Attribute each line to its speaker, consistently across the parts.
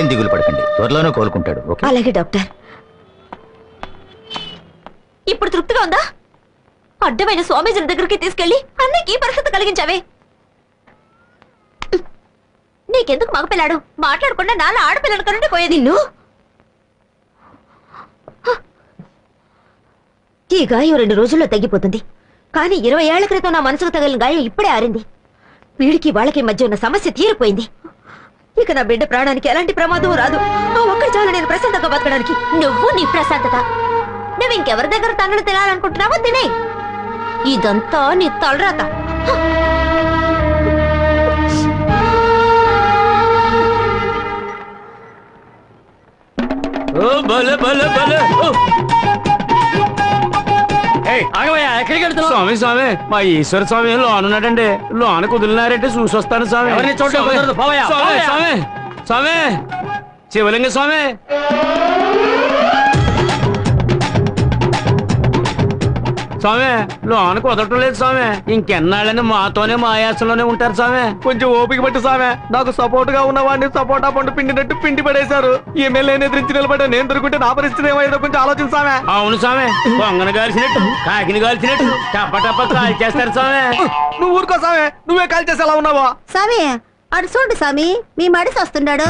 Speaker 1: మీరేం దిగులు పడకండి, త్వరలోనే కోలుకుంటాడు.
Speaker 2: అలాగే డాక్టర్. ఇప్పుడు తృప్తిగా ఉందా? అడ్డమైన స్వామీజీల దగ్గరికి తీసుకెళ్లి అన్నకి పరిస్థితి కలిగించావే. నీకెందుకు మగపిల్లాడు? మాట్లాడకుండా నాలా ఆడపిల్లలు కనుండి పోయేది. నిన్ను ఈ గాయం 2 రోజుల్లో తగ్గిపోతుంది, కానీ 20 ఏళ్ల క్రితం నా మనసుకు తగిలిన గాయం ఇప్పుడే ఆరింది. వీడికి వాళ్ళకి మధ్య ఉన్న సమస్య తీరిపోయింది. ఇక నా బిడ్డ ప్రాణానికి ఎలాంటి ప్రమాదం రాదు. ఆ ఒక్కడి చాలు నేను ప్రశాంతంగా బతకడానికి. నువ్వు నీ ప్రశాంతత, నువ్వు ఇంకెవరి దగ్గర తన్నులు తినాలనుకుంటున్నావో తినే. ఇదంతా నీ తలరాత.
Speaker 3: స్వామి స్వామి మా ఈశ్వర స్వామి లోనున్నాడండి. లోన కుదిలినారంటే చూసి వస్తాను స్వామి. స్వామి స్వామి శివలింగ స్వామి. స్వామి లోన కుదరటం లేదు స్వామి. ఇంకెన్నాళ్ళని మాతోనే మాయాసంలోనే ఉంటారు స్వామి. కొంచెం ఓపిక పట్టు స్వామి. నాకు సపోర్ట్ గా ఉన్న వాడిని సపోటా పండు పిండినట్టు పిండి పడేశారు. ఎమ్మెల్యేని ఎదిరించి నిలబడ్డా నేను దొరుకుంటే నా పరిస్థితి ఏమైందో కొంచెం ఆలోచన స్వామి. అవును స్వామి, కొంగను కాల్చినట్టు కాకిని కాల్చినట్టు టప్ప టప్ప కాల్ చేస్తారు స్వామి. నువ్వు ఊరుకో స్వామి, నువ్వే కాల్ చేసి ఎలా ఉన్నావా
Speaker 2: స్వామి? అడు చూడు స్వామి, మీ మడిసి వస్తున్నాడు.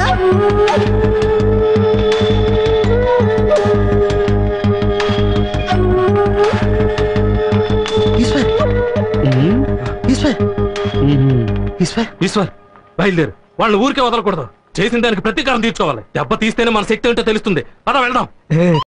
Speaker 4: ఈశ్వర్ బయలుదేరు. వాళ్ళని ఊరికే వదలకూడదు. చేసిన దానికి ప్రతీకారం తీర్చుకోవాలి. దెబ్బ తీస్తేనే మన శక్తి ఏంటో తెలుస్తుంది. పద వెళ్దాం.